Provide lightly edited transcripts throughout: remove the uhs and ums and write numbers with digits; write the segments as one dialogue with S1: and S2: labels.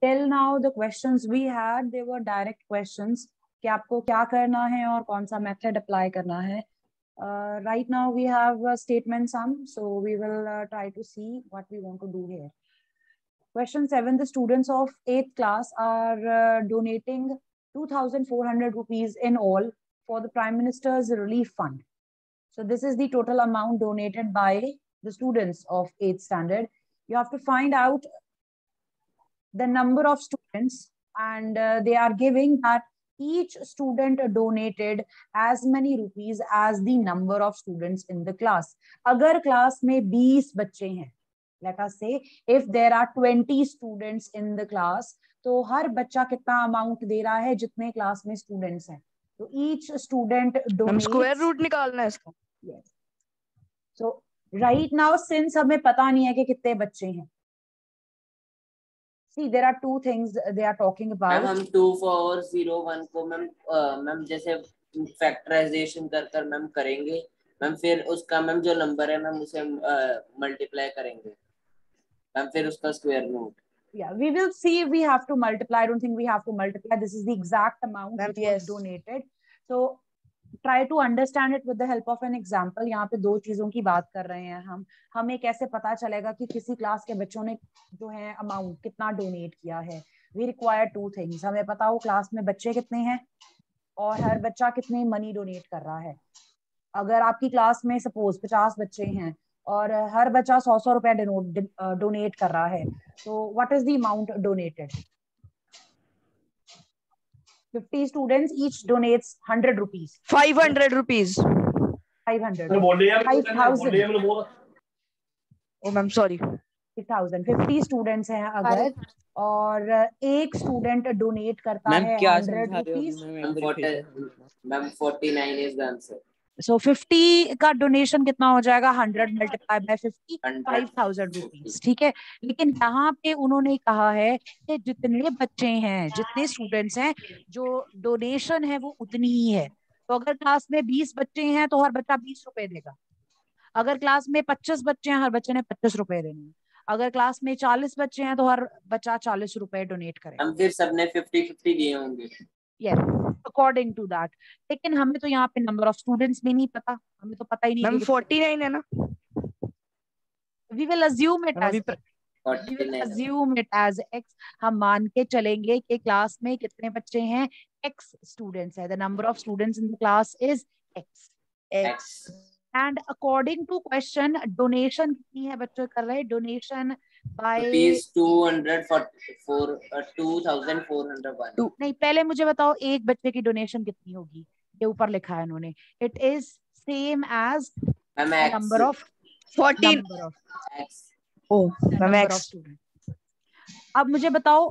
S1: Till now the questions we had, they were direct questions कि आपको क्या करना है और कौन सा method apply करना है. Right now we have a statement sum, so we will try to see what we want to do here. Question 7, the students of 8th class are donating 2,400 rupees in all for the Prime Minister's Relief Fund. So this is the total amount donated by the students of 8th standard. You have to find out the number of students, and they are giving that each student donated as many rupees as the number of students in the class. अगर class में 20 बच्चे हैं, let us say if there are 20 students in the class, तो हर बच्चा कितना amount दे रहा है जितने class में students हैं. तो each student donates.
S2: Square root निकालना है इसका.
S1: Yes. So right now since हमें पता नहीं है कि कितने बच्चे हैं. See, there are two things they are talking about.
S3: Ma'am हम 2401 को मैम जैसे फैक्टराइजेशन कर मैम करेंगे मैम, फिर उसका मैम जो नंबर है मैम उसे मल्टीप्लाई करेंगे मैम, फिर उसका square root.
S1: Yeah, we will see if we have to multiply. I don't think we have to multiply. This is the exact amount which was donated. So try to understand it with the help of an example. यहाँ पे दो चीजों की बात कर रहे हैं हम. हमें कैसे पता चलेगा कि किसी क्लास के बच्चों ने जो है अमाउंट कितना डोनेट किया है. We require two things. हमें पता हो क्लास में बच्चे कितने हैं और हर बच्चा कितनी मनी डोनेट कर रहा है. अगर आपकी क्लास में सपोज 50 बच्चे हैं और हर बच्चा 100 रुपए डोनेट कर रहा है, तो what is the amount donated? 50 students each donates 100 rupees.
S2: 500 rupees.
S1: 500. 5,000.
S2: Oh, ma'am sorry.
S1: 5,000. 50 students हैं अगर और एक स्टूडेंट डोनेट करता है 100 rupees.
S3: Ma'am 49 is the answer.
S1: So 50 का डोनेशन कितना हो जाएगा? 100 मल्टीप्लाई बाय 50, 5,000 रुपीज. ठीक है, लेकिन यहाँ पे उन्होंने कहा है कि जितने बच्चे हैं, जितने स्टूडेंट्स हैं, जो डोनेशन है वो उतनी ही है. तो अगर क्लास में 20 बच्चे हैं तो हर बच्चा 20 रुपए देगा. अगर क्लास में 25 बच्चे हैं, हर बच्चे ने 25 रुपए देने. अगर क्लास में 40 बच्चे हैं तो हर बच्चा 40 रुपए डोनेट करेगा.
S3: हम फिर सबने 50-50 दिए होंगे.
S1: Yes, according to that. लेकिन हमें तो यहाँ पे नंबर ऑफ स्टूडेंट्स भी नहीं पता. हमें तो पता ही नहीं.
S2: मैम 49 है ना.
S1: We will assume it as X. We will assume it as X. हम मान के चलेंगे कि क्लास में कितने बच्चे हैं? X students है. The number of students in the class is X.
S3: X.
S1: And according to question, donation कितनी है बच्चे कर रहे हैं? Donation by
S3: 2,401.
S1: नहीं, पहले मुझे बताओ एक बच्चे की डोनेशन कितनी होगी? ये ऊपर लिखा है इन्होंने. It is same as number of
S2: 14. Oh,
S1: number of students. अब मुझे बताओ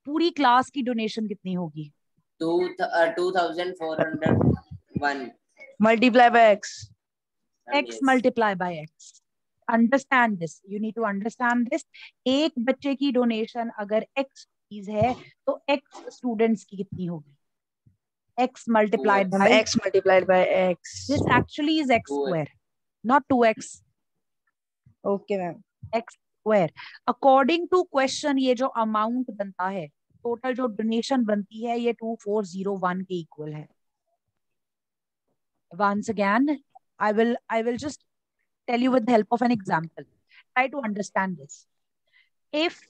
S1: पूरी क्लास की डोनेशन कितनी होगी?
S3: 2,401
S2: multiply by X.
S1: X multiply by X. Understand this. You need to understand this. एक बच्चे की डोनेशन अगर X फीस है तो X स्टूडेंट्स की कितनी होगी? X multiplied by
S2: X multiplied by X.
S1: This actually is X square, not 2X.
S2: Okay, ma'am.
S1: X square. According to question, ये जो अमाउंट बनता है, टोटल जो डोनेशन बनती है, ये 2401 के इक्वल है. Once again, I will just tell you with the help of an example. Try to understand this. If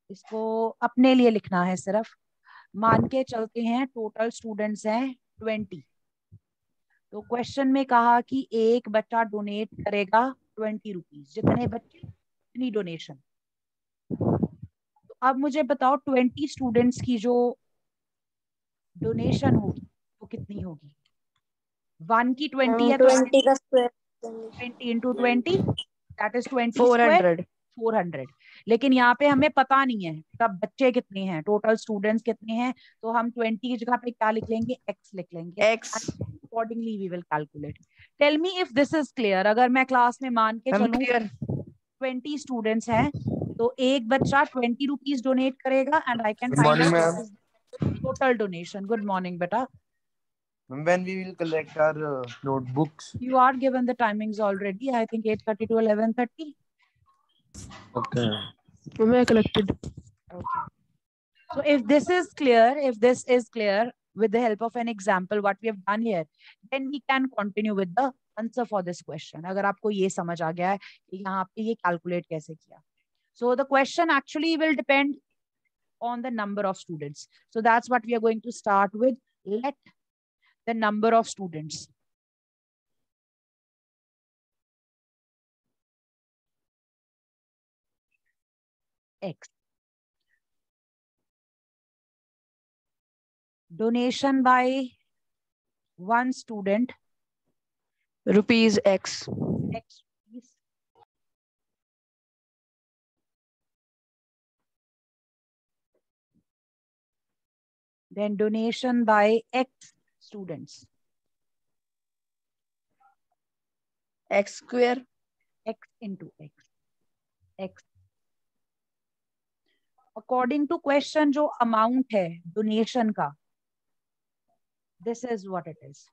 S1: इसको अपने लिए लिखना है सिर्फ, मान के चलते हैं टोटल स्टूडेंट्स हैं 20. तो क्वेश्चन में कहा कि एक बच्चा डोनेट करेगा 20 रुपीज. जितने बच्चे उतनी डोनेशन. तो अब मुझे बताओ 20 स्टूडेंट्स की जो डोनेशन होगी वो कितनी होगी? 1 की 20 है तो
S4: 20 का स्क्वायर
S1: 20 into 20 that is 20
S2: 400.
S1: 400. लेकिन यहाँ पे हमें पता नहीं है तब बच्चे कितने हैं, टोटल स्टूडेंट्स कितने हैं. तो हम 20 की जगह पे क्या लिख लेंगे? X लिख लेंगे.
S2: X.
S1: Accordingly we will calculate. Tell me if this is clear. अगर मैं क्लास में मान के चलूं 20 स्टूडेंट्स हैं तो एक बच्चा 20 रुपीज डोनेट करेगा and I can find out total donation. Good morning, beta.
S5: When we will collect our notebooks?
S1: You are given the timings already. I think 8:30 to 11:30.
S5: Okay.
S2: मैं collected.
S1: Okay. So if this is clear with the help of an example what we have done here, then we can continue with the answer for this question. अगर आपको ये समझ आ गया है कि यहाँ पे ये calculate कैसे किया. So the question actually will depend on the number of students. So that's what we are going to start with. Let the number of students. X. Donation by one student.
S2: Rupees X.
S1: X rupees. Then donation by X students.
S2: X square.
S1: X into X. X. According to question जो amount है donation का, this is what it is.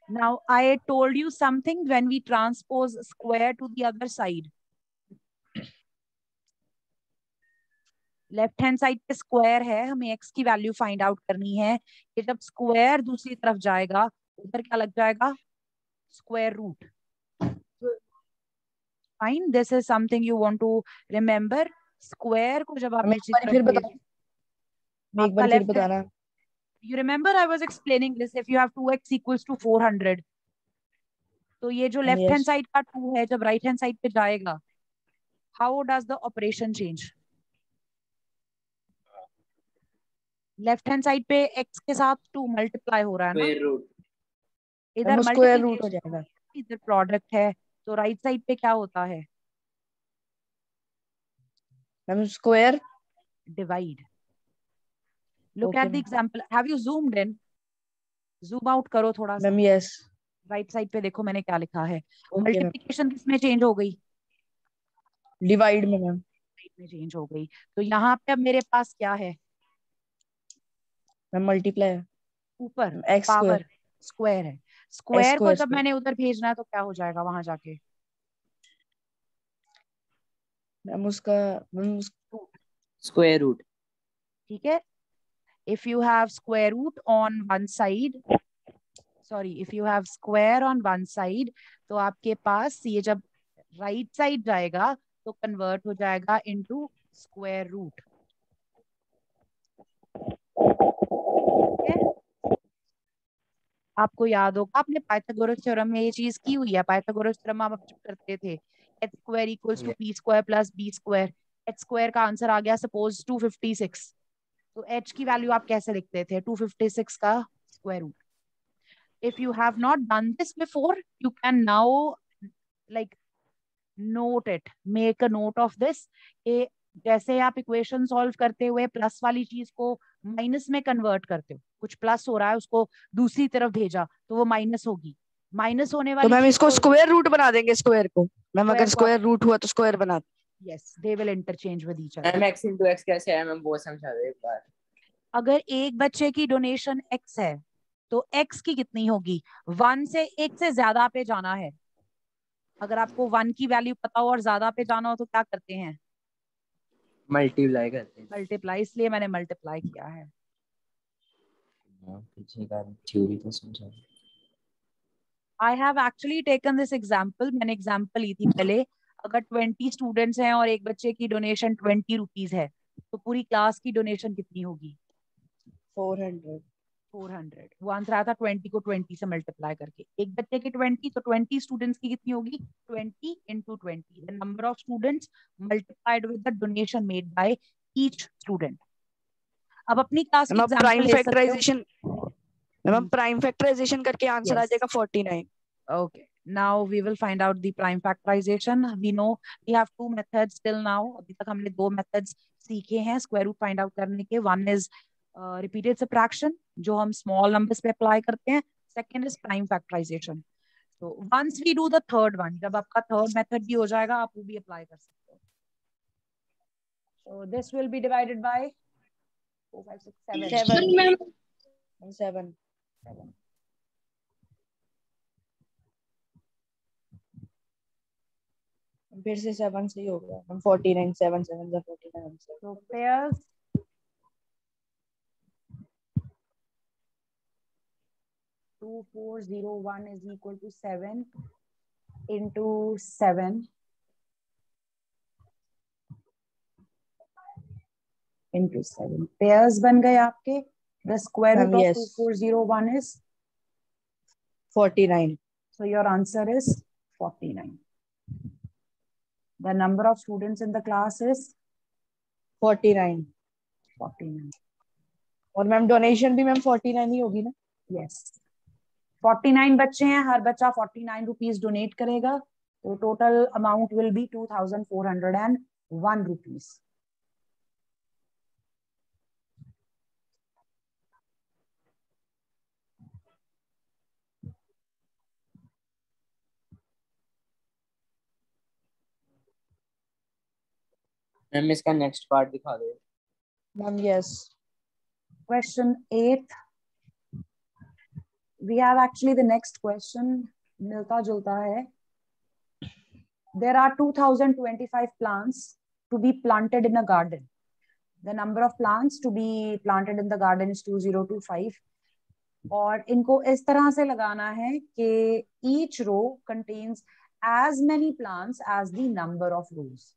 S1: Now I told you something when we transpose square to the other side. Left hand side पे square है, हमें x की value find out करनी है कि जब स्क्वायर दूसरी तरफ जाएगा उधर क्या लग जाएगा, square root. Fine, this is something you want to remember. Square को जब आप नीचे तरफ
S2: बताना.
S1: You remember I was explaining this. If you have 2x equals to 400, तो ये जो लेफ्ट हैंड साइड का 2 है जब राइट हैंड साइड पे जाएगा, how does the operation change? Left hand side पे x के साथ 2 मल्टीप्लाई हो रहा है ना, इधर
S2: स्क्वायर रूट हो जाएगा,
S1: इधर प्रोडक्ट है, तो राइट साइड पे क्या होता है,
S2: square
S1: divide. Look at the example. Have you zoomed in? Zoom out करो थोड़ा सा.
S2: Yes.
S1: राइट साइड पे देखो मैंने क्या लिखा है. मल्टीप्लिकेशन किसमें चेंज हो गई,
S2: डिवाइड में मैम.
S1: में चेंज हो गई. तो यहाँ पे अब मेरे पास क्या है,
S2: मल्टीप्लाई,
S1: ऊपर
S2: x
S1: पावर स्क्वायर है. स्क्वायर को जब
S2: square.
S1: मैंने उधर भेजना है तो क्या हो जाएगा वहां जाके,
S2: मैम उसका
S3: स्क्वायर रूट.
S1: ठीक है. If you have square root on one side, if you have square on one side, तो आपके पास ये जब राइट साइड जाएगा तो कन्वर्ट हो जाएगा इनटू स्क्वायर रूट. आपको याद होगा आपने पाइथागोरस थ्योरम में ये चीज की हुई है. पाइथागोरस थ्योरम आप जब करते थे, h square equals to p square plus b square. h square का आंसर आ गया सपोज 256, तो h की वैल्यू आप कैसे लिखते थे, 256 का square root. If you have not done this before, you can now like note it, make a note of this. कि जैसे आप इक्वेशन सॉल्व करते हुए प्लस वाली चीज को माइनस में कन्वर्ट करते हो, कुछ प्लस हो रहा है उसको दूसरी तरफ भेजा तो वो माइनस होगी. माइनस होने वाली
S2: तो मैम इसको स्क्वायर रूट बना देंगे. स्क्वायर को मैम अगर स्क्वायर रूट हुआ तो स्क्वायर बना.
S1: Yes, they will interchange with each other.
S3: Ma'am x into x कैसे है मैम, वो समझा दो एक बार.
S1: अगर एक बच्चे की डोनेशन x है तो x की कितनी होगी, 1 से 1 से ज्यादा पे जाना है. अगर आपको 1 की वैल्यू पता हो और ज्यादा पे जाना हो तो क्या करते हैं,
S3: मल्टीप्लाई करते हैं.
S1: मल्टीप्लाई, इसलिए मैंने मल्टीप्लाई किया है.
S3: पीछे का थ्योरी तो समझा.
S1: I have actually taken this example. मैंने एग्जाम्पल ली थी पहले. अगर 20 स्टूडेंट्स हैं और एक बच्चे की डोनेशन 20 रुपीज है तो पूरी क्लास की डोनेशन कितनी होगी,
S2: 400.
S1: वो आंसर आया था 20 को 20 से मल्टीप्लाई करके. एक बच्चे की 20 तो 20 स्टूडेंट्स की कितनी होगी, 20 into 20, the number of students multiplied with the donation made by each student. अब अपनी क्लास की एग्जांपल
S2: प्राइम
S1: ले सकते
S2: फैक्टराइजेशन, मैम प्राइम फैक्टराइजेशन करके आंसर आ जाएगा 49.
S1: Okay, now we will find out the prime factorization. We know we have 2 methods till now. अभी तक हमने 2 methods सीखे हैं स्क्वायर रूट फाइंड आउट करने के. One is repeated subtraction जो हम small numbers पे apply करते हैं. Second is prime factorization. So once we do the third one, जब आपका third method भी हो जाएगा आप वो भी apply कर सकते हो. So this will be divided by 4 5 6 7
S2: 7
S1: 7
S2: फिर से 7 से ही हो गया मैम 49 7 7 जा 49
S1: So pairs 2401 is equal to 7 into 7 into 7 pairs बन गए आपके. The square root
S2: Ma'am,
S1: of
S2: yes.
S1: 2401 is
S2: 49
S1: so your answer is 49. The number of students in the class is
S2: 49
S1: 49.
S2: और मैम डोनेशन भी मैम 49 ही होगी ना.
S1: Yes. 49 बच्चे हैं, हर बच्चा 49 रुपीज डोनेट करेगा, तो total amount will be 2401 rupees.
S3: Ma'am इसका नेक्स्ट पार्ट दिखा दो.
S2: Ma'am yes.
S1: Question 8. We have actually the next question मिलता जुलता है. There are 2025 plants to be planted in a garden. The number of plants to be planted in the garden is 2025. और इनको इस तरह से लगाना है कि each row contains as many plants as the number of rows.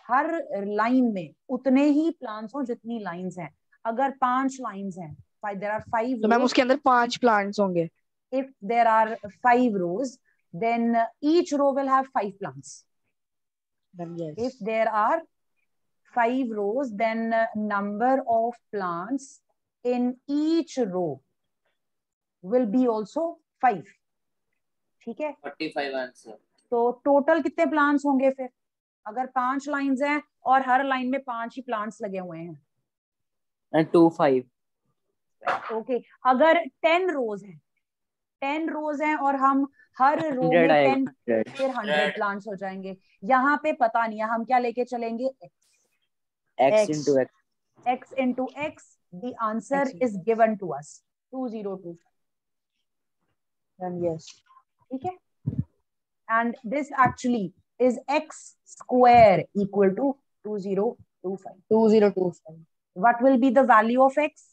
S1: Her line में उतने ही प्लांट्स हो जितनी लाइंस हैं. अगर 5 लाइंस हैं, there are 5
S2: तो मैम
S1: rows.
S2: उसके अंदर 5 प्लांट्स होंगे.
S1: If there are 5 rows, then each row will have 5 plants.
S2: Ma'am yes.
S1: If there are 5 rows, then number of plants in each row will be also 5. ठीक है.
S3: 45 answer.
S1: तो total कितने plants होंगे फिर, अगर 5 लाइंस हैं और हर लाइन में 5 ही प्लांट्स लगे हुए हैं.
S3: and 25.
S1: ओके. अगर 10 रोज हैं, 10 रोज हैं और हम हर रो
S3: 100
S1: में
S3: आएगा.
S1: 10, फिर 100 प्लांट्स हो जाएंगे. यहाँ पे पता नहीं है, हम क्या लेके चलेंगे,
S3: X into X.
S1: x into x. The answer
S2: X into
S1: is given to us 2025.
S2: Ma'am yes.
S1: ठीक है. And this actually is x square equal to 2025.
S2: 2025.
S1: What will be the value of x?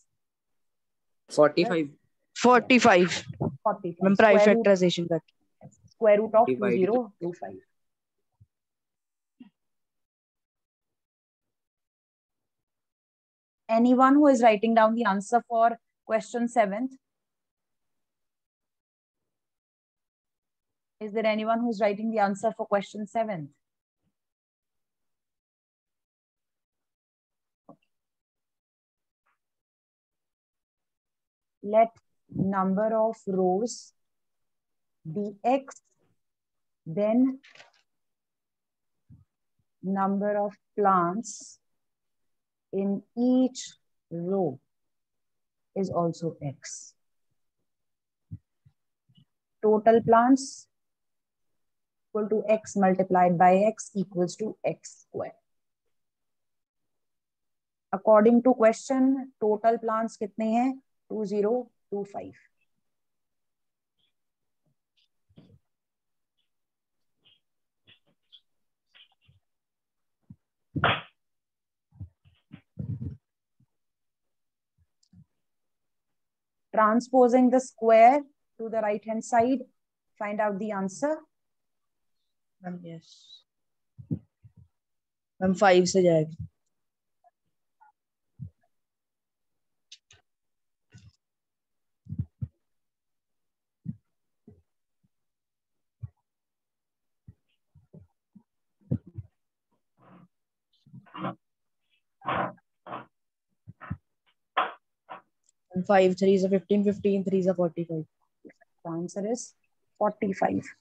S3: 45.
S2: 45
S1: 45.
S2: Ma'am prime factorisation करके
S1: Square root of
S3: Divide.
S1: 2025. Anyone who is writing down the answer for question 7th? Is there anyone who's writing the answer for question 7th? Let number of rows be x, then number of plants in each row is also x. Total plants equal to x multiplied by x equals to x square. According to question, total plants कितने हैं? 2025. Transposing the square to the right hand side, find out the answer.
S2: Ma'am yes. Ma'am 5 से जाएगा. And 5 3s are 15 15 3s are 45.
S1: The answer is 45.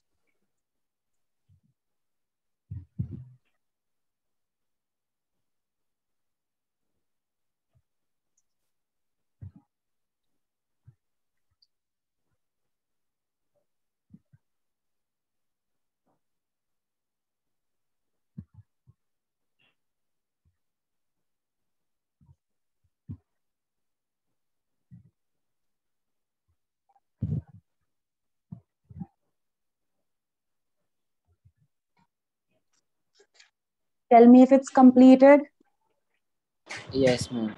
S1: Tell me if it's completed.
S3: Yes, ma'am.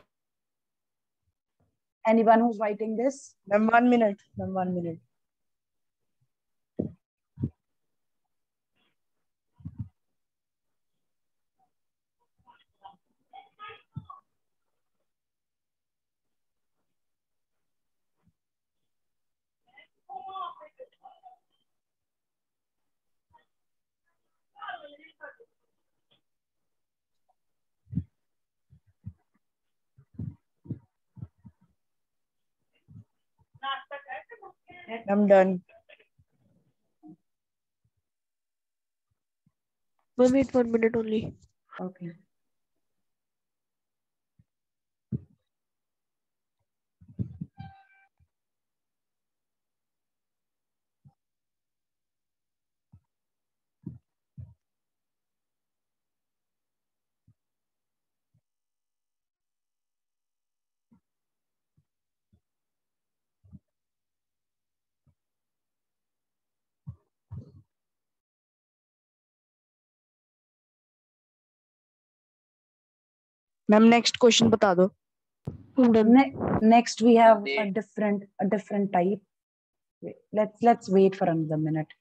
S1: Anyone who's writing this?
S2: Ma'am, 1 minute. Ma'am, 1 minute. I'm done.
S4: Wait 1 minute only.
S1: Okay.
S2: Ma'am next question बता दो.
S4: I'm done.
S1: Next we have a different type. Wait, let's wait for another minute.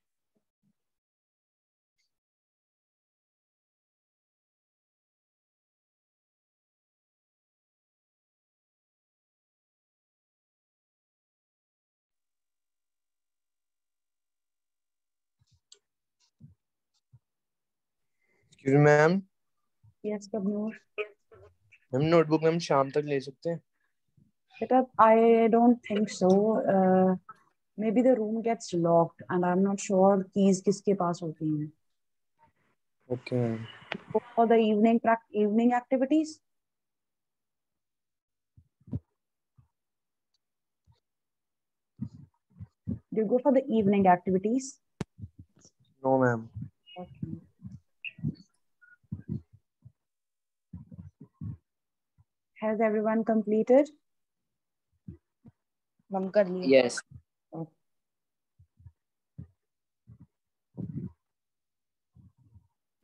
S5: Excuse me, ma'am.
S1: Yes, Kabnoor.
S5: हम notebook हम शाम तक ले सकते हैं.
S1: Because I don't think so. Maybe the room gets locked, and I'm not sure keys किसके पास होती हैं.
S5: Okay, ma'am.
S1: Go for the evening activities. Do you go for the evening activities?
S5: No, ma'am.
S1: Okay. Has everyone completed?
S2: Ma'am कर लिए.
S3: Yes.
S1: Okay.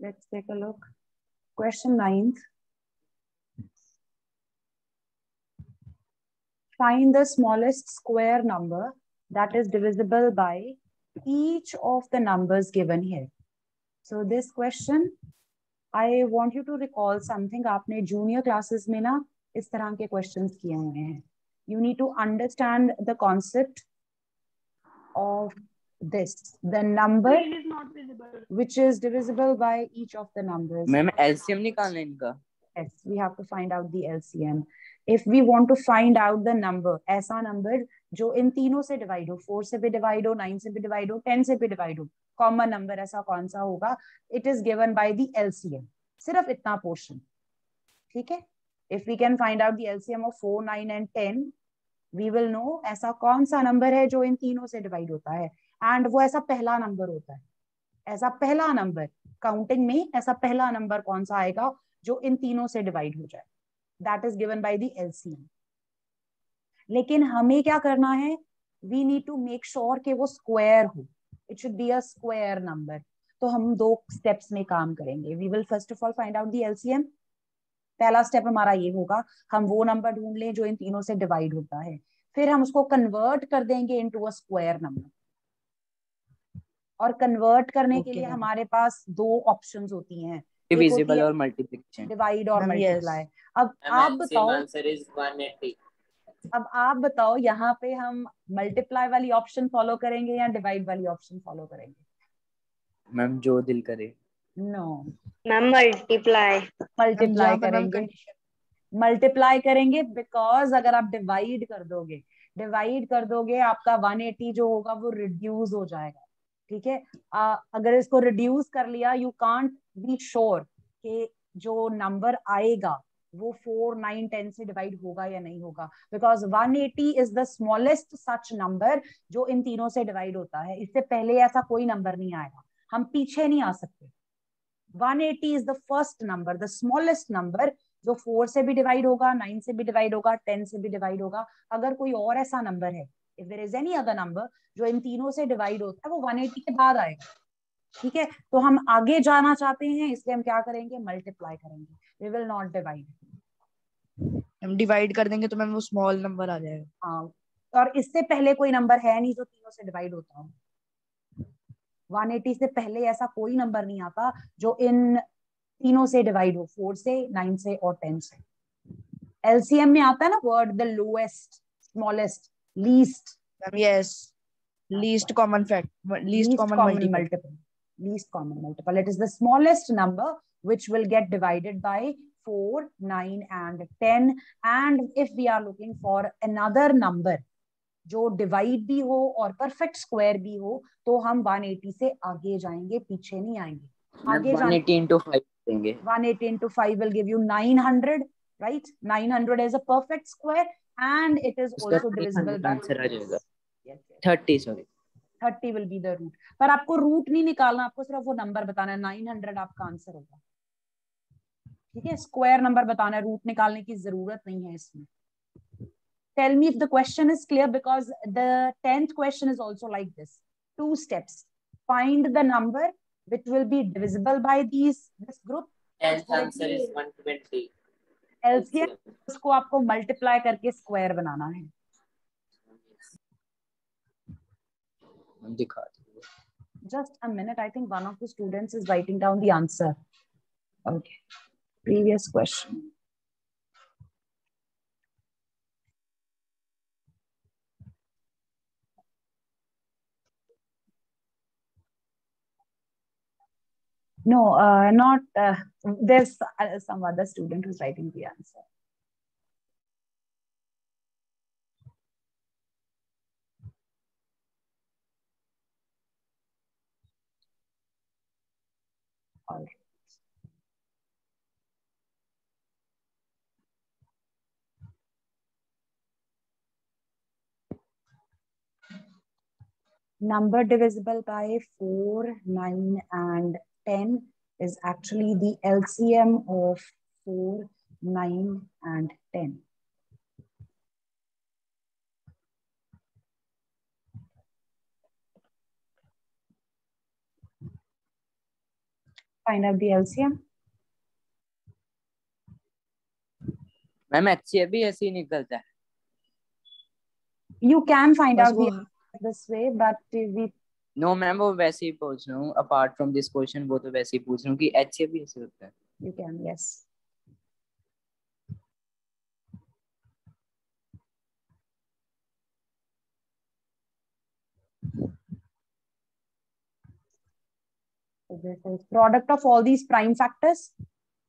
S1: Let's take a look. Question 9th. Find the smallest square number that is divisible by each of the numbers given here. So this question, I want you to recall something. आपने junior classes में ना इस तरह के questions किए हुए हैं. You need to understand the concept of this. The number which is divisible by each of the numbers.
S3: Ma'am LCM निकालना है इनका.
S1: Yes, we have to find out the LCM. If we want to find out the number, ऐसा number जो इन तीनों से divide हो, 4 से भी divide हो, 9 से भी divide हो, 10 से भी divide हो, common number ऐसा कौन सा होगा? It is given by the LCM. सिर्फ इतना portion. ठीक है? If we can find out the LCM of 4, 9 and 10, we will know ऐसा कौन सा number है जो इन तीनों से divide होता है. And वो ऐसा पहला number होता है. ऐसा पहला number, counting में ऐसा पहला number कौन सा आएगा जो इन तीनों से डिवाइड हो जाए. That is given by the LCM. लेकिन हमें क्या करना है? We need to make sure कि वो स्क्वायर हो. It should be a square number. तो हम 2 स्टेप्स में काम करेंगे. We will first of all find out the LCM. पहला स्टेप हमारा ये होगा, हम वो नंबर ढूंढ लें जो इन तीनों से डिवाइड होता है. फिर हम उसको कन्वर्ट कर देंगे इनटू अ स्क्वायर नंबर. और कन्वर्ट करने के लिए हमारे पास 2 ऑप्शंस होती हैं.
S3: डिविजिबल और मल्टीप्लिकेशन.
S1: डिवाइड और मल्टीप्लाई. अब आप बताओ,
S3: आंसर इज 180.
S1: अब आप बताओ यहाँ पे हम मल्टीप्लाई वाली ऑप्शन फॉलो करेंगे या डिवाइड वाली ऑप्शन फॉलो करेंगे?
S3: मैम जो दिल करे.
S1: No
S4: ma'am multiply.
S1: मल्टीप्लाई करेंगे. मल्टीप्लाई करेंगे बिकॉज अगर आप डिवाइड कर दोगे आपका 180 जो होगा वो रिड्यूस हो जाएगा. ठीक है? अगर इसको रिड्यूस कर लिया, यू कांट बी श्योर कि जो नंबर आएगा वो 4, 9, 10 से डिवाइड होगा या नहीं होगा. Because 180 is the smallest such number जो इन तीनों से डिवाइड होता है. इससे पहले ऐसा कोई नंबर नहीं आएगा. हम पीछे नहीं आ सकते. 180 is the first number, the smallest number जो 4 से भी डिवाइड होगा, 9 से भी डिवाइड होगा, 10 से भी डिवाइड होगा. अगर कोई और ऐसा नंबर है, if there is any other number जो इन तीनों से डिवाइड होता है, वो 180 के बाद आएगा. ठीक है, तो हम आगे जाना चाहते हैं, इसलिए हम क्या करेंगे, मल्टीप्लाई करेंगे, वी विल नॉट डिवाइड।
S2: हम डिवाइड कर देंगे तो मैम वो स्मॉल नंबर आ जाएगा।
S1: हाँ, और इससे पहले कोई नंबर है नहीं जो तीनों से डिवाइड होता हो। 180 से पहले ऐसा कोई नंबर नहीं आता जो इन तीनों से डिवाइड हो, 4 से, 9 से और 10 से। एलसीएम में आता है ना word, the lowest, smallest, least.
S2: Ma'am yes, least common fact, least common multiple,
S1: least common multiple. It is the smallest number which will get divided by 4, 9 and 10. And if we are looking for another number जो divide भी हो और perfect square भी हो, तो हम 180 से आगे जाएंगे, पीछे नहीं आएंगे, आगे
S3: 180 into 5 देंगे।
S1: 180 into 5 will give you 900, right? 900 is a perfect square and it is also divisible by
S3: answer आ जाएगा।
S1: yes,
S3: 30 sorry
S1: 30 will be the root. पर आपको रूट नहीं निकालना, आपको सिर्फ वो नंबर बताना है, 900 आपका आंसर होगा। ठीक है, स्क्वायर नंबर बताना है, रूट निकालने की जरूरत नहीं है इसमें। Tell me if the question is clear, because the 10th question is also like this. 2 steps. Find the number which will be divisible by this group.
S3: 10th answer is 120।
S1: LCM उसको आपको multiply करके square बनाना है।
S3: दिखा
S1: Just a minute, I think one of the students is writing down the answer. Okay, previous question. No, not, there's some other student who's writing the answer. All right. Number divisible by 4, 9 and 10 is actually the LCM of 4, 9 and 10. Find out the LCM.
S3: Ma'am HCF भी ऐसे ही निकलता है।
S1: You can find
S2: बस
S1: out
S2: वो
S1: the this way, but we
S3: no ma'am वो वैसे ही पूछ रहा हूँ, अपार्ट फ्रॉम दिस क्वेश्चन वो तो वैसे ही पूछ रहा हूँ कि HCF भी ऐसे होता है।
S1: you can, yes. So this is product of all these prime factors.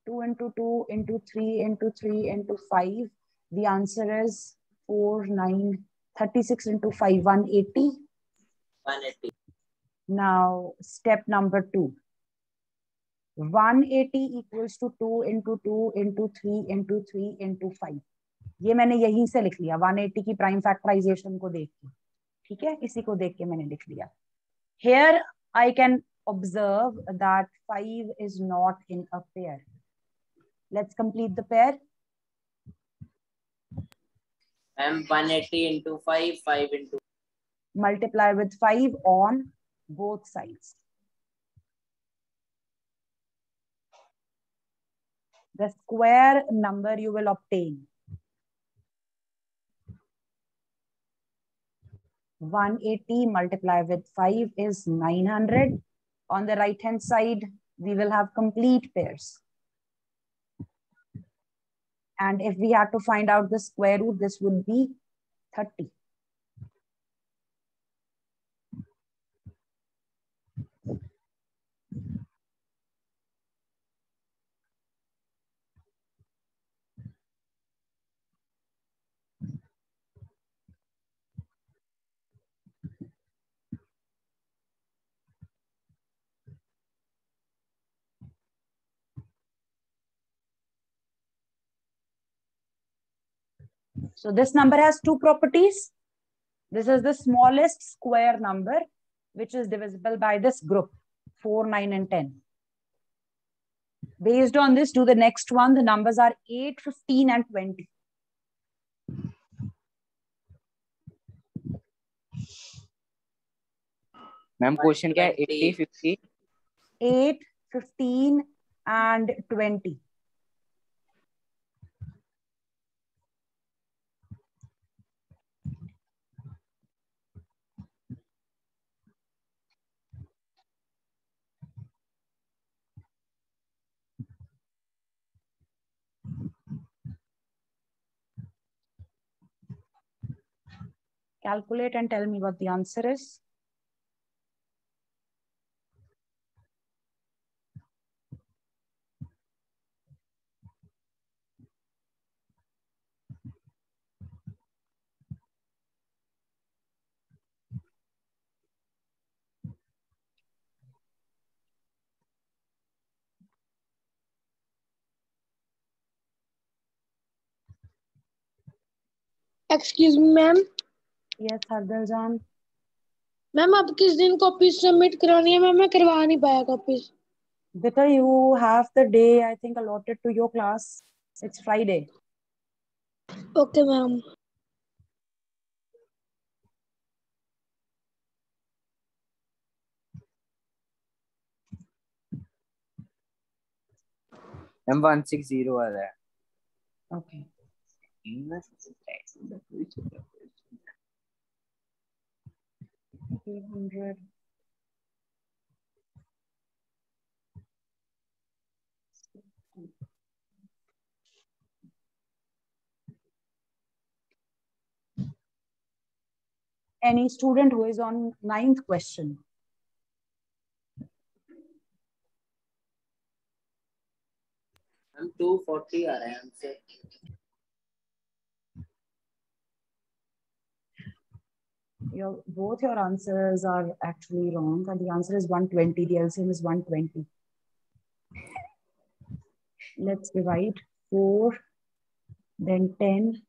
S1: 2 into 2 into 3 into 3 into 5. The answer is 4, 9, 36 into 5, 180.
S3: 180।
S1: Now, step number 2. 180 equals to 2 into 2 into 3 into 3 into 5. ये मैंने यहीं से लिख लिया 180 की प्राइम फैक्टराइजेशन को देख के, ठीक है, इसी को देख के मैंने लिख लिया। Here I can observe that 5 is not in a pair. Let's complete the pair.
S3: Ma'am 180 into 5, 5 into
S1: Multiply with 5 on both sides. The square number you will obtain. 180 multiplied with 5 is 900. On the right hand side, we will have complete pairs. And if we had to find out the square root, this would be 30. So this number has two properties. This is the smallest square number, which is divisible by this group, 4, 9, and 10. Based on this, do the next one. The numbers are 8, 15, and 20.
S3: Ma'am question क्या है? 80, 50
S1: 8, 15 and 20. Calculate and tell me what the answer is.
S4: Excuse me ma'am.
S1: Yes, Hardal Jan.
S4: Ma'am अब किस दिन copy submit करानी है? Ma'am मैं करवा नहीं पाया copies.
S1: Beta, you have the day I think allotted to your class. It's Friday.
S4: Okay ma'am.
S3: Ma'am 160 आ रहा है।
S1: Okay. 300. Any student who is on 9th question?
S3: हम 240 आ रहे हैं हमसे।
S1: Both your answers are actually wrong. And the answer is 120. The LCM is 120. Let's divide 4, then 10.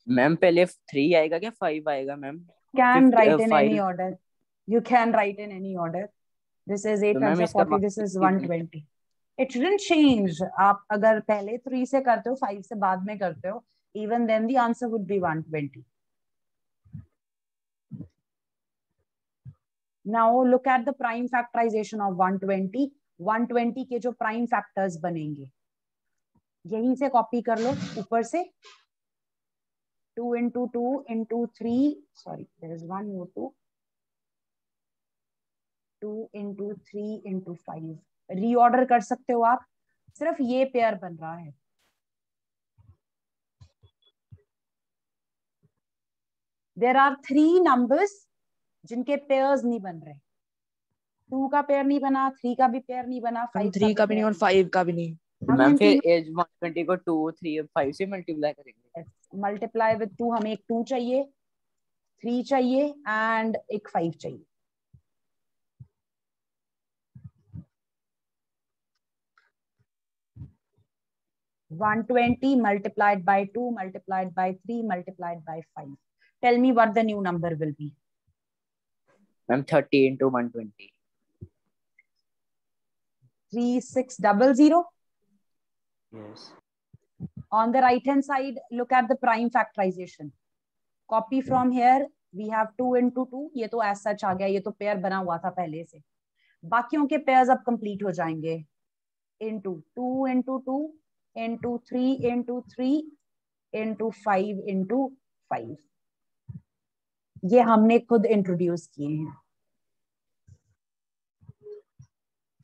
S3: Ma'am पहले 3 आएगा क्या 5 आएगा ma'am?
S1: Can
S3: 50,
S1: write in
S3: 5
S1: any order. You can write in any order. This is 8
S3: तो ma'am
S1: times
S3: इसका
S1: 40. This is 120. It shouldn't change. आप अगर पहले 3 से करते हो 5 से बाद में करते हो, even then the answer would be 120. Now look at the prime factorization of 120. 120 के जो prime factors बनेंगे, यहीं से कॉपी कर लो ऊपर से। 2 into 2 into 3. Sorry, there is one more 2. 2 into 3 into 5. Reorder कर सकते हो आप, सिर्फ ये पेयर बन रहा है। There are 3 numbers जिनके पेयर्स नहीं बन रहे। 2 का पेयर नहीं बना, 3 का भी पेयर नहीं बना, 5
S2: 3 का भी नहीं और 5 का भी नहीं।
S3: मैम फिर एज 120 को 2, 3 और 5 से मल्टीप्लाई करेंगे।
S1: मल्टीप्लाई विद 2, हमें एक 2 चाहिए, 3 चाहिए एंड एक 5 चाहिए। One 20 multiplied by 2 multiplied by 3 multiplied by 5. Tell me what the new number will be.
S3: Ma'am 30 into 120.
S1: 3600.
S3: Yes.
S1: On the right hand side, look at the prime factorization. Copy from here. We have 2 into 2. ये तो as such आ गया, ये तो pair बना हुआ था पहले से। बाकियों के पेयर्स अब कंप्लीट हो जाएंगे। into 2 into 2 into 3 into 3 into 5 into 5. ये हमने खुद इंट्रोड्यूस किए हैं,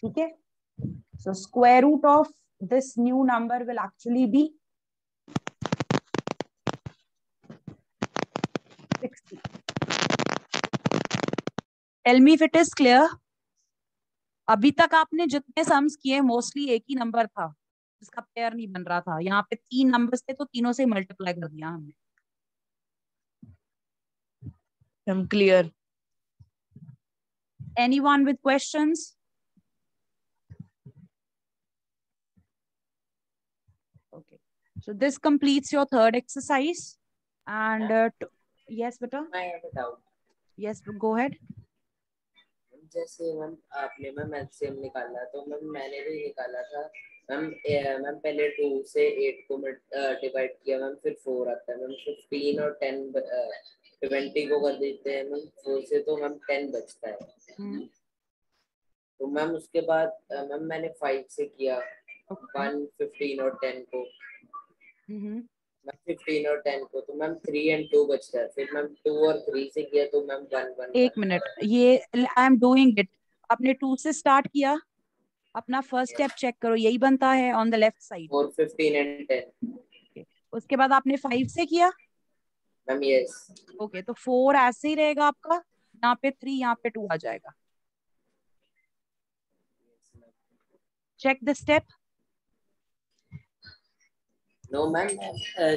S1: ठीक है। So square root of this new number will actually be 60. Tell me if it is clear. अभी तक आपने जितने सम्स किए मोस्टली एक ही नंबर था जिसका पेयर नहीं बन रहा था। यहाँ पे 3 नंबर्स थे तो तीनों से मल्टीप्लाई कर दिया हमने।
S2: I'm clear.
S1: Anyone with questions? Okay, so this completes your third exercise. And yes, beta.
S3: I have a doubt.
S1: Yes, go ahead.
S3: जैसे मैम आपने मैम एलसीएम निकाला तो मैम मैंने भी निकाला था मैम। मैम पहले 2 से 8 को डिवाइड किया मैम, फिर 4 आता है मैम। 15 और 10 20 को कर देते हैं मैम 4 से, तो मैम 10 बचता है। तो मैम उसके बाद मैम मैंने 5 से किया 1 15 और 10 को। मैम 15 और 10 को, तो मैम 3 और 2 बचता है। फिर मैम 2 और 3 से किया तो मैम 1 1
S1: एक मिनट, ये आई एम डूइंग इट। आपने 2 से स्टार्ट किया, अपना फर्स्ट स्टेप चेक करो, यही बनता है on the left side.
S3: 4 15 and 10।
S1: उसके बाद आपने 5 से किया
S3: मैम यस।
S1: ओके, तो 4 ऐसे ही रहेगा आपका, यहाँ पे 3, यहाँ पे 2 आ जाएगा। Check the step.
S3: No ma'am,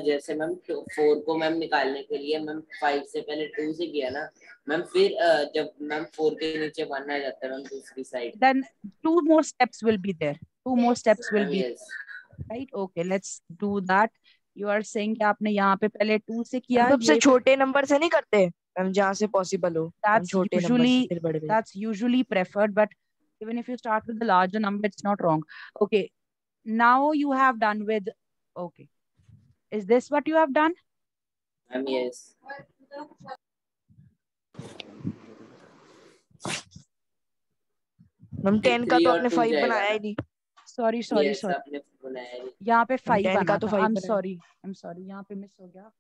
S3: जैसे मैम 4 को मैम निकालने के लिए मैम 5 से पहले 2 से किया ना मैम, फिर जब मैम 4 के नीचे 1 आ जाता है मैम दूसरी side,
S1: then 2 more steps will be there, 2 more steps will
S3: ma'am
S1: be
S3: yes.
S1: right। okay, let's do that। you are saying कि आपने यहाँ पे पहले 2 से किया,
S2: सबसे
S1: ये
S2: छोटे नंबर से नहीं करते हम, जहाँ से पॉसिबल हो हम
S1: that's
S2: छोटे नंबर से फिर बड़े बड़े।
S1: that's usually preferred, but even if you start with the larger number it's not wrong। okay, now you have done with, okay, is this what you have done?
S3: Ma'am yes.
S2: हम 10 का
S3: 3
S2: तो
S3: और
S2: आपने
S3: 2
S2: 5
S3: जाएगा
S2: बनाया
S3: ना।
S2: ही नहीं।
S1: sorry sorry
S3: यस
S1: sorry,
S3: आपने बनाया नहीं।
S1: यहाँ पे
S2: हम
S1: 5
S2: 10
S1: बना
S2: का तो
S1: था।
S2: 5
S1: I'm
S2: बनाया।
S1: sorry, I'm sorry, यहाँ पे मिस हो गया,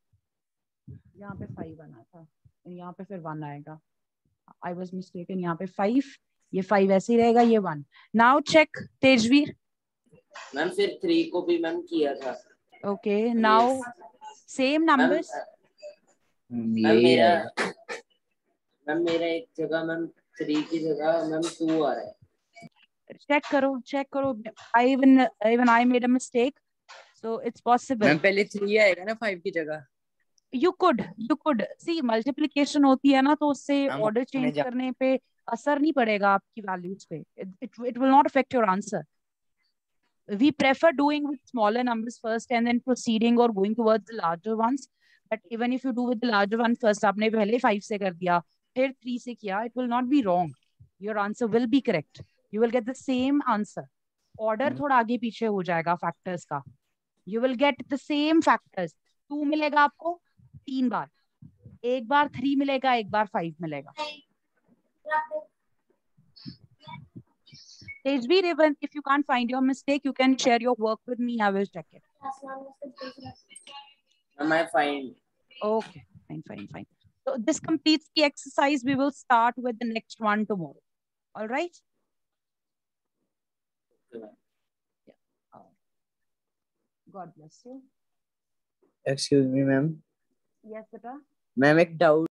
S1: यहाँ पे 5 बना था, यहाँ पे फिर 1 आएगा। I was mistaken, यहाँ पे 5, ये 5 ऐसे ही रहेगा, ये 1। now check Tejveer.
S3: मैम फिर 3 को भी मैम किया था।
S1: okay, now same
S3: ma'am
S1: numbers।
S3: Ma'am मेरा एक जगह मैम 3 की जगह मैम 2 आ रहा है।
S1: चेक करो। even I made a mistake, so it's possible।
S6: Ma'am पहले 3 आएगा ना 5 की जगह।
S1: you could see multiplication होती है ना, तो उससे
S6: हम
S1: ऑर्डर
S6: अपने
S1: चेंज करने पे असर नहीं पड़ेगा आपकी वैल्यूज पे। it will not affect your answer। we prefer doing with smaller numbers first and then proceeding or going towards the larger ones, but even if you do with the larger one first, आपने पहले 5 से कर दिया फिर 3 से किया, it will not be wrong, your answer will be correct, you will get the same answer। order थोड़ा आगे पीछे हो जाएगा factors का, you will get the same factors। 2 मिलेगा आपको 3 बार, एक बार 3 मिलेगा, एक बार 5 मिलेगा। Tejveer, even if you can't find your mistake, you can share your work with me, I will check it।
S3: Am I fine?
S1: okay, fine। so this completes the exercise, we will start with the next one tomorrow, all right? yeah. God bless you।
S6: Excuse me ma'am.
S1: yes beta।
S6: Ma'am एक doubt